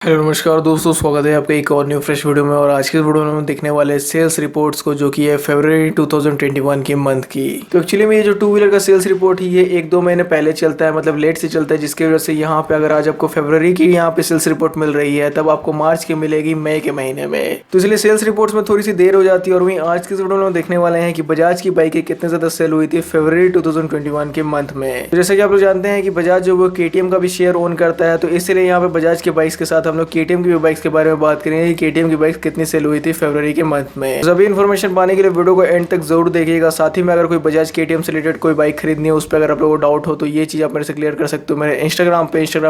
Hello नमस्कार दोस्तों, स्वागत है आपका एक और न्यू फ्रेश वीडियो में। और आज के वीडियो में हम देखने वाले हैं सेल्स रिपोर्ट्स को, जो कि है फरवरी 2021 के मंथ की। तो एक्चुअली में ये जो टू व्हीलर का सेल्स रिपोर्ट है ये 1-2 महीने पहले चलता है, मतलब लेट से चलता है, जिसकी वजह से यहाँ पे अगर आज आपको फरवरी की यहाँ पे सेल्स रिपोर्ट मिल रही है तब आपको मार्च की मिलेगी मई के महीने में। तो इसलिए सेल्स रिपोर्ट्स में थोड़ी सी देर हो जाती है। और वहीं आज के वीडियो में देखने वाले हैं कि बजाज की बाइकें कितने ज्यादा सेल हुई थी फरवरी 2021 के मंथ में। तो जैसे कि आप लोग जानते हैं कि बजाज जो वो केटीएम का भी शेयर ओन करता है, तो इसलिए यहाँ पे बजाज के बाइक्स के साथ हम लोग केटीएम की बाइक्स के बारे में बात करेंगे कि केटीएम की बाइक्स कितनी सेल हुई थी फरवरी के मंथ में। सभी इन्फॉर्मेशन पाने के लिए वीडियो को एंड तक जरूर देखिएगा। साथ ही में अगर कोई बजाज केटीएम से रिलेटेड कोई बाइक खरीदनी है, उस पर अगर आप लोगों को डाउट हो तो ये चीज आप मेरे से क्लियर कर सकते हो मेरे इंस्टाग्राम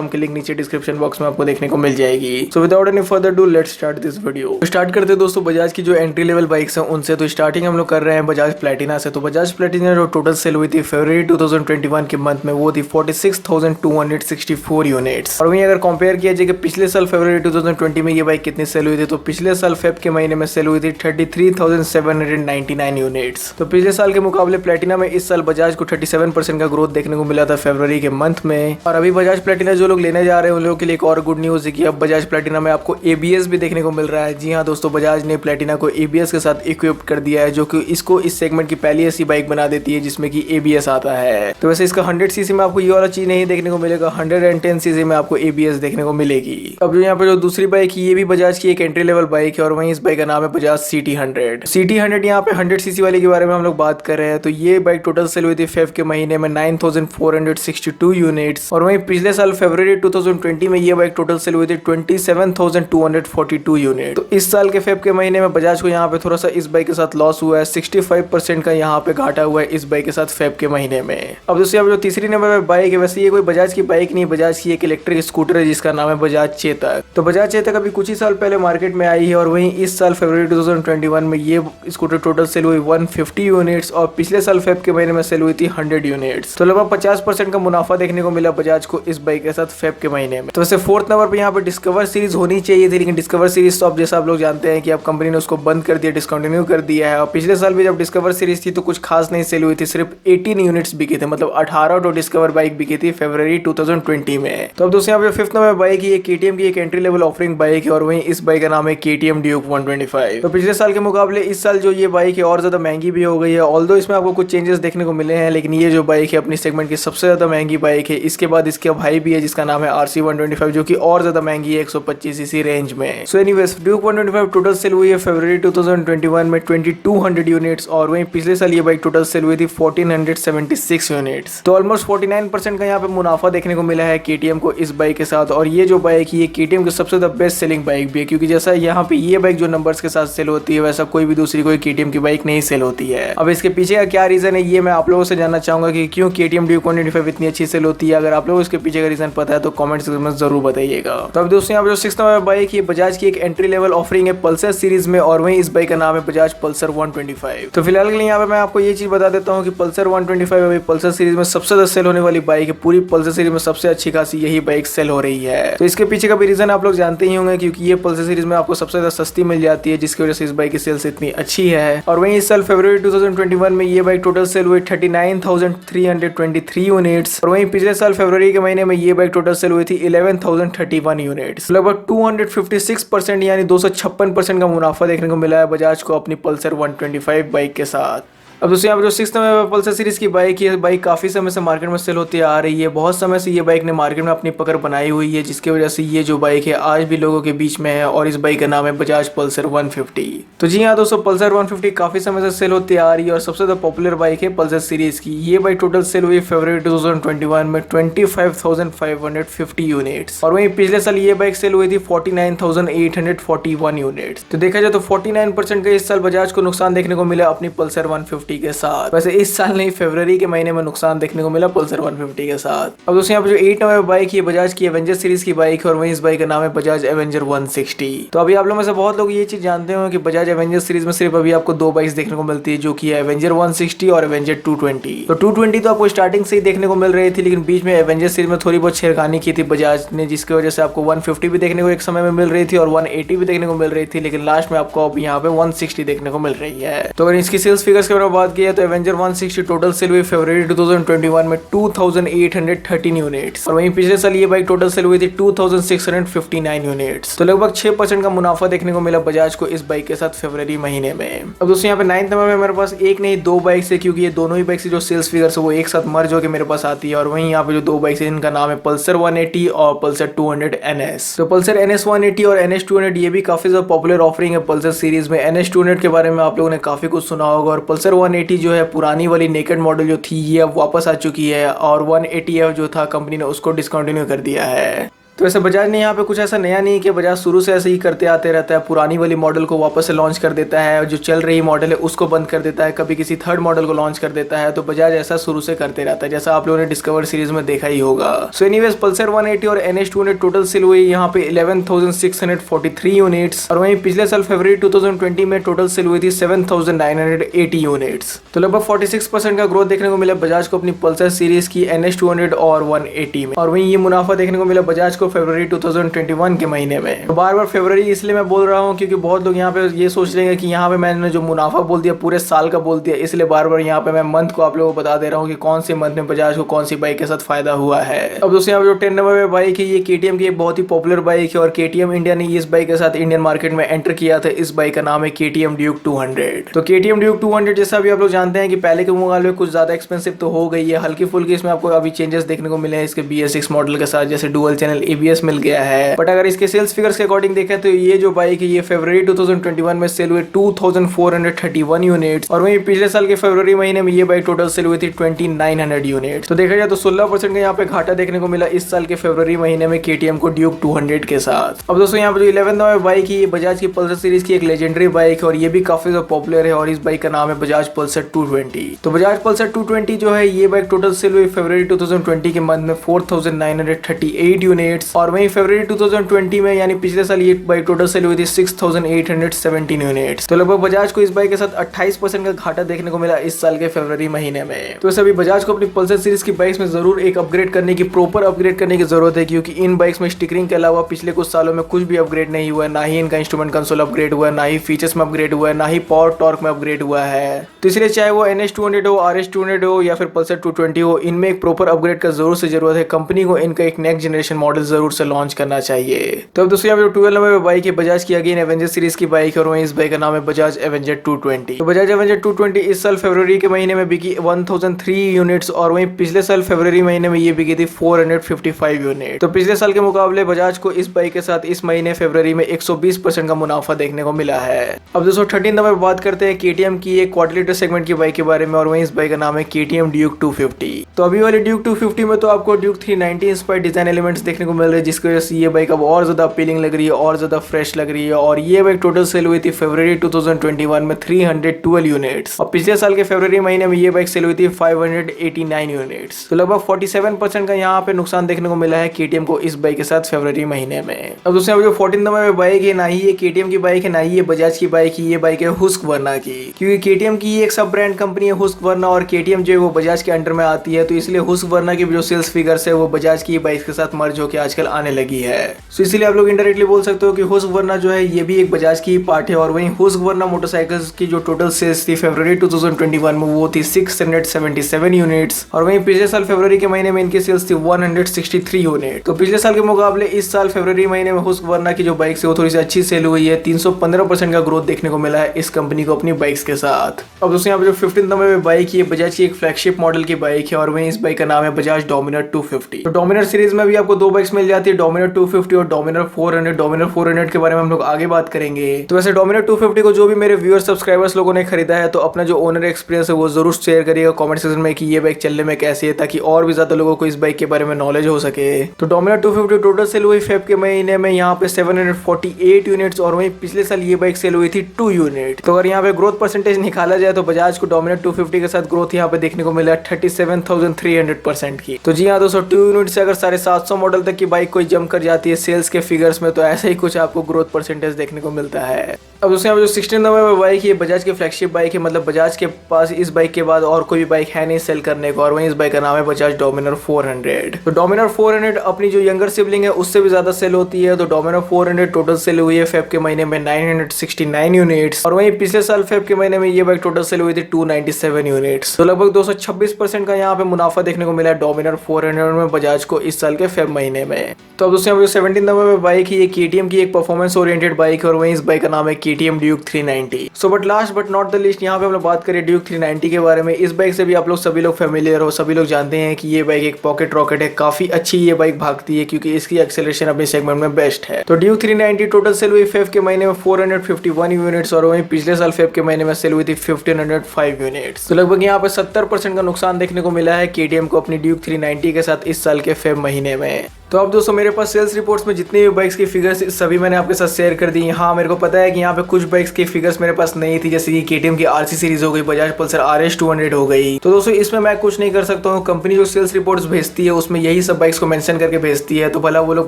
की लिंक नीचे डिस्क्रिप्शन बॉक्स में आपको देखने को मिल जाएगी। So without any further do let's start this video. Start करते हैं दोस्तों बजाज की जो एंट्री लेवल बाइक्स हैं उनसे। तो स्टार्टिंग हम लोग कर रहे हैं बजाज प्लेटिना से। तो बजाज प्लेटिना जो टोटल सेल हुई थी फरवरी 2021 के मंथ में वो थी 46,264 यूनिट्स। और वहीं अगर कंपेयर किया जाए कि पिछले साल फरवरी 2020 में ये बाइक कितनी सेल हुई थी, तो पिछले साल फेब के महीने में सेल हुई थी 33,799 यूनिट्स। तो पिछले साल के मुकाबले प्लेटिना में इस साल बजाज को 37% का ग्रोथ देखने को मिला था फरवरी के मंथ में। और अभी बजाज प्लेटिना जो लोग लेने जा रहे हैं उन लोगों के लिए एक और गुड न्यूज है कि अब बजाज प्लेटिना में आपको एबीएस भी देखने को मिल रहा है। जी हाँ दोस्तों, बजाज ने प्लेटिना को एबीएस के साथ इक्विप्ड कर दिया है, जो कि इसको इस सेगमेंट की पहली ऐसी बाइक बना देती है जिसमें कि एबीएस आता है। तो वैसे इसका 100 सीसी में आपको ये वाला चीज नहीं देखने को मिलेगा, 110 सीसी में आपको एबीएस देखने को मिलेगी। अब जो यहाँ पे जो दूसरी बाइक है ये भी बजाज की एक एंट्री लेवल बाइक है, और वहीं इस बाइक का नाम है बजाज सिटी 100। सिटी 100 यहाँ पे 100 सीसी वाले के बारे में हम लोग बात कर रहे हैं। तो ये बाइक टोटल सेल हुई थी फेब के महीने में 9,462 यूनिट्स। और वहीं पिछले साल फरवरी 2020 में ये बाइक टोटल सेल हुई थी 27,242 यूनिट। तो इस साल के फेब के महीने में बजाज को यहाँ पे थोड़ा सा इस बाइक के साथ लॉस हुआ है, 65% का यहाँ पे घाटा हुआ है इस बाइक के साथ फेब के महीने में। अब दोस्तों जो तीसरी नंबर पे बाइक है, वैसे ये कोई बजाज की बाइक नहीं, बजाज की एक इलेक्ट्रिक स्कूटर है जिसका नाम है बजाज चेतक। तो बजाज चेतक अभी कुछ ही साल पहले मार्केट में आई है, और वहीं इस साल फरवरी 2021 में ये स्कूटर टोटल सेल हुई 150 यूनिट्स, और पिछले साल फेब के महीने में सेल हुई थी 100 यूनिट्स। तो लगभग 50% का मुनाफा देखने को मिला बजाज को इस बाइक के साथ फेब के महीने में। तो वैसे फोर्थ नंबर पे यहाँ पे डिस्कवर सीरीज होनी चाहिए थी, लेकिन डिस्कवर सीरीज तो अब जैसा आप लोग जानते हैं कि अब कंपनी ने उसको बंद कर दिया, डिसकंटिन्यू कर दिया है। और पिछले साल भी जब डिस्कवर सीरीज थी तो कुछ खास नहीं सेल हुई थी, सिर्फ 18 यूनिट्स बिके थे, मतलब 18 तो डिस्कवर बाइक बिकी थी फरवरी 2020 में। तो अब दोस्तों यहाँ पे फिफ्थ नंबर बाइक है, केटीएम की एक एंट्री लेवल ऑफरिंग बाइक है, और वहीं इस बाइक का नाम है केटीएम ड्यूक 125। तो पिछले साल के मुकाबले इस साल जो ये बाइक है और ज्यादा महंगी भी हो गई है। ऑल्दो इसमें आपको कुछ चेंजेस देखने को मिले हैं, लेकिन ये जो बाइक है अपनी सेगमेंट की सबसे ज्यादा महंगी बाइक है। इसके बाद इसका भाई भी है जिसका नाम है RC 125, जो कि और ज्यादा महंगी है 125 सीसी रेंज में। So anyways Duke 125 total sale हुई है फरवरी 2021 में 2200 यूनिट्स, और वहीं पिछले साल ये बाइक टोटल सेल हुई थी 1476 यूनिट्स। तो ऑलमोस्ट 49% का यहाँ पे मुनाफा देखने को मिला है केटीएम को इस बाइक के साथ। और ये जो बाइक है ये केटीएम की सबसे ज्यादा बेस्ट सेलिंग बाइक भी है, क्योंकि जैसा यहाँ पे ये बाइक जो नंबर्स के साथ सेल होती है वैसा कोई भी दूसरी कोई केटीएम की बाइक नहीं सेल होती है। अब इसके पीछे का क्या रीजन है ये मैं आप लोगों से जानना चाहूंगा कि क्यों केटीएम ड्यूक 125 इतनी अच्छी सेल होती है। अगर आप लोगों को इसके पीछे का रीजन पता है तो कमेंट सेक्शन में जरूर बताइएगा। तो अब दोस्तों यहाँ पे जो 6th नंबर बाइक है बजाज की एक एंट्री लेवल ऑफरिंग है पल्सर सीरीज में, और वहीं इस बाइक का नाम है बजाज पल्सर 125। तो फिलहाल के लिए यहाँ पे मैं आपको ये चीज बता देता हूँ कि पल्सर 125 अभी पल्सर सीरीज में सबसे ज्यादा सेल होने वाली बाइक है। पूरी पल्सर सीरीज में सबसे अच्छी खासी यही बाइक सेल हो रही है। तो इसके पीछे का भी रीजन आप लोग जानते ही होंगे, क्योंकि ये पल्सर सीरीज में आपको सबसे ज्यादा सस्ती मिल जाती है, जिसकी वजह से इस बाइक की सेल्स इतनी अच्छी है। और वहीं इस साल फरवरी 2021 में ये बाइक टोटल सेल हुई 39,323 यूनिट्स, और वहीं पिछले साल फरवरी के महीने में ये बाइक टोटल सेल हुई थी 11,031 यूनिट्स। लगभग 256% यानी 256% का मुनाफा देखने को मिला है बजाज को अपनी पल्सर 125 बाइक के साथ। अब दोस्तों यहाँ पे जो 6th नंबर पल्सर सीरीज की बाइक है, बाइक काफी समय से मार्केट में सेल होती आ रही है। बहुत समय से ये बाइक ने मार्केट में अपनी पकड़ बनाई हुई है, जिसकी वजह से ये जो बाइक है आज भी लोगों के बीच में है, और इस बाइक का नाम है बजाज पल्सर 150। तो जी हाँ दोस्तों, पल्सर 150 काफी समय से सेल होती आ रही है और सबसे ज्यादा पॉपुलर बाइक है पल्सर सीरीज की। ये बाइक टोटल सेल हुई फरवरी 2021 में 25,550 यूनिट्स, और वहीं पिछले साल ये बाइक सेल हुई थी 49,841 यूनिट्स। तो देखा जाए तो 49% का इस साल बजाज को नुकसान देखने को मिला अपनी पल्सर 150 के साथ। वैसे इस साल नहीं, फरवरी के महीने में नुकसान देखने को मिला पल्सर 150 के साथ। अब दोस्तों यहाँ पे जो 8 नंबर बाइक है बजाज की एवेंजर सीरीज की बाइक है, और वहीं इस बाइक का नाम है बजाज एवेंजर 160। तो अभी आप लोग में से बहुत लोग ये चीज जानते हो कि बजाज एवेंजर सीरीज में सिर्फ अभी आपको 2 बाइक्स देखने को मिलती है, जो कि है एवेंजर 160 और एवेंजर 220। तो 220 तो आपको स्टार्टिंग से ही देखने को मिल रही थी, लेकिन बीच में एवेंजर सीरीज में थोड़ी बहुत छेड़खानी की थी बजाज ने, जिसकी वजह से आपको 150 भी देखने को एक समय में मिल रही थी और 180 भी देखने को मिल रही थी, लेकिन लास्ट में आपको अब यहाँ पे 160 देखने को मिल रही है। तो अगर इसकी सेल्स फिगर्स के बारे में बात की है तो एवेंजर 160 टोटल सेल हुई फरवरी 2021 में 2813 यूनिट्स, और वहीं पिछले साल ये बाइक टोटल सेल हुई थी 2659 यूनिट्स। तो लगभग 6% का मुनाफा देखने को मिला बजाज को इस बाइक के साथ फरवरी महीने में। अब दोस्तों यहाँ पे 9th नंबर में मेरे पास एक नहीं दो बाइक्स है, क्योंकि ये दोनों ही बाइक्स जो सेल्स फिगर्स है वो एक साथ मर्ज होकर मेरे पास आती है। और वहीं यहाँ पे जो दो बाइक्स है इनका नाम है पल्सर 180 और पल्सर 200 NS। तो पल्सर NS 180 और NS 200 ये भी काफी ज्यादा पॉपुलर ऑफरिंग है पल्सर सीरीज में। NS 200 के बारे में आप लोगों ने काफी कुछ सुना होगा, और पल्सर 180 जो है पुरानी वाली नेकेड मॉडल जो थी ये अब वापस आ चुकी है, और 180F जो था कंपनी ने उसको डिसकंटिन्यू कर दिया है। तो वैसे बजाज ने यहाँ पे कुछ ऐसा नया नहीं है कि बजाज शुरू से ऐसे ही करते आते रहता है, पुरानी वाली मॉडल को वापस से लॉन्च कर देता है और जो चल रही मॉडल है उसको बंद कर देता है, कभी किसी थर्ड मॉडल को लॉन्च कर देता है। तो बजाज ऐसा शुरू से करते रहता है, जैसा आप लोगों ने डिस्कवर सीरीज में देखा ही होगा। सो एनीवेज पल्सर 180 और NS 200 टोटल सेल हुई यहाँ पे 11,643 यूनिट्स, और वहीं पिछले साल फरवरी 2020 में टोटल सेल हुई थी 7,980 यूनिट्स। तो लगभग 46% का ग्रोथ देखने को मिला बजाज को अपनी पल्सर सीरीज की NS 200 और 180 में। और वहीं ये मुनाफा देखने को मिला बजाज को फरवरी 2021 के महीने में। तो बार बार फरवरी इसलिए मैं बोल रहा हूँ क्योंकि बहुत लोग यहाँ पे ये सोच रहे हैं कि यहाँ पे मैंने जो मुनाफा बोल दिया पूरे साल का बोल दिया, इसलिए बार बार यहाँ पे मैं मंथ को आप लोगों को बता दे रहा हूँ कि कौन से मंथ में बजाज को कौन सी बाइक के साथ फायदा हुआ है। अब दोस्तों यहाँ पे जो 10 नंबर में बाइक है ये KTM की एक बहुत ही पॉपुलर बाइक है, और KTM इंडिया ने इस बाइक के साथ इंडियन मार्केट में एंटर किया था। इस बाइक का नाम है KTM Duke 200। तो KTM Duke 200 जैसा भी आप लोग जानते हैं कि पहले के मुकाबले कुछ ज्यादा एक्सपेंसिव तो हो गई है, हल्की फुल्की इसमें आपको अभी चेंजेस देखने को मिले हैं इसके BS6 मॉडल के साथ, जैसे डुअल चैनल ABS मिल गया है। बट अगर इसके सेल्स फिगर्स के अकॉर्डिंग देखें तो ये जो बाइक है ये फरवरी 2021 में सेल हुई 2431 यूनिट्स, और वहीं पिछले साल के फरवरी महीने में ये बाइक टोटल सेल हुई थी 2900 यूनिट्स। तो देखा जाए तो 16% का यहाँ पे घाटा देखने को मिला इस साल के फरवरी महीने में KTM को ड्यूक 200 के साथ। अब दोस्तों यहाँ पे जो 11 नंबर बाइक है ये बजाज की पल्सर सीरीज की एक लेजेंडरी बाइक है, और ये भी काफी ज्यादा पॉपुलर है, और इस बाइक का नाम है बजाज पल्सर 220। तो बजाज पल्सर 220 जो है ये बाइक टोटल सेल हुई फरवरी 2020 के मंथ में 4938 यूनिट्स, और वहीं फरवरी 2020 में यानी पिछले साल ये बाइक टोटल सेल हुई थी 6817 यूनिट्स। तो लगभग बजाज को इस बाइक के साथ 28% का घाटा देखने को मिला इस साल के फरवरी महीने में। तो सभी बजाज को अपनी पल्सर सीरीज की बाइक्स में जरूर एक अपग्रेड करने की प्रॉपर अपग्रेड करने की जरूरत है, क्योंकि इन बाइक्स में स्टिकरिंग के अलावा पिछले कुछ सालों में कुछ भी अपग्रेड नहीं हुआ है, ना ही इनका इंस्ट्रूमेंट कंसोल अपग्रेड हुआ है, ना ही फीचर्स में अपग्रेड हुआ है, ना ही पावर टॉर्क में अपग्रेड हुआ है। तो इसलिए चाहे वो NS 200 हो, RS 200 हो या फिर पल्सर 220 हो, इनमें एक प्रॉपर अपग्रेड का जरूर से जरूरत है। कंपनी को इनका एक नेक्स्ट जनरेशन मॉडल जरूर से लॉन्च करना चाहिए। तो अब दोस्तों यहाँ पे 12 नंबर बाइक है बजाज की अगेन एवेंजर सीरीज की बाइक है, और वहीं इस बाइक का नाम है बजाज एवेंजर 220। तो बजाज एवेंजर 220 इस साल फरवरी के महीने में बिकी 1003 यूनिट्स, और वहीं पिछले साल फरवरी महीने में ये बिकी थी 455 यूनिट। तो पिछले साल के मुकाबले बजाज को इस बाइक के साथ इस महीने फरवरी में 120% का मुनाफा देखने को मिला है। अब दोस्तों 13 नंबर बात करते हैं KTM की एक क्वाड्री लीटर सेगमेंट की बाइक के बारे में, और वहीं इस बाइक का नाम है KTM Duke 250। तो अभी वाली Duke 250 में तो आपको Duke 390 इंस्पायर्ड डिजाइन एलिमेंट्स देखने को मिल रहे हैं, जिसकी वजह से ये बाइक अब और ज्यादा अपीलिंग लग रही है और ज्यादा फ्रेश लग रही है। और ये बाइक टोटल सेल हुई थी फरवरी 2021 में 312 यूनिट्स, और पिछले साल के फरवरी महीने में ये बाइक सेल हुई थी 589 यूनिट्स। तो लगभग 47% का यहाँ पे नुकसान देखने को मिला है KTM को इस बाइक के साथ फरवरी महीने में। अब दोस्तों जो 14 नंबर में बाइक है, ना ही ये KTM की बाइक है, ना ही ये बजाज की बाइक है, ये बाइक है हुस्कवर्ना की। क्योंकि KTM की एक सब ब्रांड कंपनी है हुस्कवर्ना, और KTM जो है वो बजाज के अंडर में आती है, तो इसलिए हुस्कवर्ना की जो सेल्स फिगर्स है वो बजाज की बाइक के साथ मर्ज होकर आजकल आने लगी है। तो इसलिए आप लोग इनडायरेक्टली बोल सकते हो कि हुस्कवर्ना जो है ये भी एक बजाज की पार्ट है। और वहीं हुस्कवर्ना मोटरसाइकिल्स की जो टोटल सेल्स थी फरवरी 2021 में वो थी 677 यूनिट्स, और वहीं पिछले साल फरवरी के महीने में इनकी सेल्स थी 163 यूनिट। तो पिछले साल के मुकाबले इस साल फरवरी महीने में हुस्कवर्ना की जो बाइक्स है वो थोड़ी सी अच्छी सेल हुई है, 315% का ग्रोथ देखने को मिला है इस कंपनी को अपनी बाइक्स के साथ। अब दोस्तों यहाँ पे जो 15 नंबर में बाइक है बजाज की एक फ्लैगशिप मॉडल की बाइक है, और वहीं इस बाइक का नाम है बजाज डोमिनर 250। तो डोमिनर सीरीज में भी आपको दो बाइक्स मिल जाती है, डोमिनर 250 और डोमिनर 400। डोमिनर 400 के बारे में हम लोग आगे बात करेंगे। तो वैसे डोमिनर 250 को जो भी मेरे व्यूअर सब्सक्राइबर्स लोगों ने खरीदा है तो अपना जो ओनर एक्सपीरियंस है वो जरूर शेयर करिएगा कमेंट सेक्शन में कि ये बाइक चलने में कैसी है, ताकि और भी ज्यादा लोगों को इस बाइक के बारे में नॉलेज हो सके। तो डोमिनर 250 टोटल सेल हुई फेब के महीने में यहाँ पे 748 यूनिट्स, और वहीं पिछले साल ये बाइक सेल हुई थी 2 यूनिट। तो अगर यहाँ पे ग्रोथ परसेंटेज निकाला जाए तो बजाज को डोमिनर 250 के साथ ग्रोथ यहाँ पे देखने को मिला 37,300% की। तो जी हाँ दोस्तों 2 यूनिट से अगर 750 मॉडल तक की बाइक कोई जंप कर जाती है सेल्स के फिगर्स में, तो ऐसा ही कुछ आपको ग्रोथ परसेंटेज देखने को मिलता है। अब उसके जो 16 नंबर में बाइक ये बजाज की फ्लैगशिप बाइक है, मतलब बजाज के पास इस बाइक के बाद और कोई भी बाइक है नहीं सेल करने को, और वहीं इस बाइक का नाम है बजाज डोमिनर 400। तो डोमिनर 400 अपनी जो यंगर सिबलिंग है उससे भी ज्यादा सेल होती है। तो डोमिनर 400 टोटल सेल हुई है फेब के महीने में 969 यूनिट्स, और वहीं पिछले साल फेब के महीने में ये बाइक टोटल सेल हुई थी 297 यूनिट्स। तो लगभग 226% का यहाँ पे मुनाफा देखने को मिला है डोमिनर 400 में बजाज को इस साल के फेब महीने में। तो अब दोस्तों 17 नंबर में बाइक है, ये केटीएम की एक परफॉर्मेंस ओरिएंटेड बाइक है, और वहीं इस बाइक का नाम है KTM Duke 390। So but last but not the least यहाँ पे हम लोग बात करें ड्यूक 390 के बारे में। इस बाइक से भी आप लोग सभी लोग फेमिलियर हो, सभी लोग जानते हैं कि ये बाइक एक पॉकेट रॉकेट है, काफी अच्छी ये बाइक भागती है क्योंकि इसकी एक्सेलरेशन अपने सेगमेंट में बेस्ट है। तो ड्यूक 390 टोटल सेल हुई फेब के महीने में 451 यूनिट्स, और वहीं पिछले साल फेब के महीने में सेल हुई थी 1505 यूनिट्स। तो लगभग यहाँ पे 70% का नुकसान देखने को मिला है केटीएम को अपनी ड्यूक 390 के साथ इस साल के फेब महीने में। तो अब दोस्तों मेरे पास सेल्स रिपोर्ट्स में जितनी भी बाइक्स की फिगर्स सभी मैंने आपके साथ शेयर कर दी। हाँ मेरे को पता है कि यहाँ पे कुछ बाइक्स की फिगर्स मेरे पास नहीं थी, जैसे कि केटीएम की आरसी सीरीज हो गई, बजाज पल्सर RS 200 हो गई। तो दोस्तों इसमें मैं कुछ नहीं कर सकता हूँ, कंपनी जो सेल्स रिपोर्ट्स भेजती है उसमें यही सब बाइक्स को मेंशन करके भेजती है। तो भला वो लोग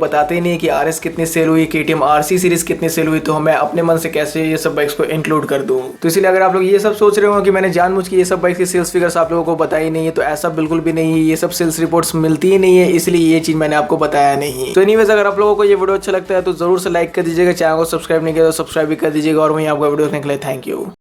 बताते ही नहीं कि RS कितनी सेल हुई, केटीएम RC सीरीज कितनी सेल हुई, तो मैं अपने मन से कैसे ये सब बाइक्स को इंक्लूड कर दूँ। तो इसलिए अगर आप लोग ये सब सोच रहे हो कि मैंने जानबूझ के ये सब बाइक्स की सेल्स फिगर्स आप लोगों को बताई नहीं है, तो ऐसा बिल्कुल भी नहीं है। ये सब सेल्स रिपोर्ट्स मिलती ही नहीं है, इसलिए ये चीज मैंने आपको बताया नहीं। तो एनीवेज अगर आप लोगों को ये वीडियो अच्छा लगता है तो जरूर से लाइक कर दीजिएगा, चैनल को सब्सक्राइब नहीं किया तो सब्सक्राइब भी कर दीजिएगा, और वहीं आपको वीडियो देखने के लिए थैंक यू।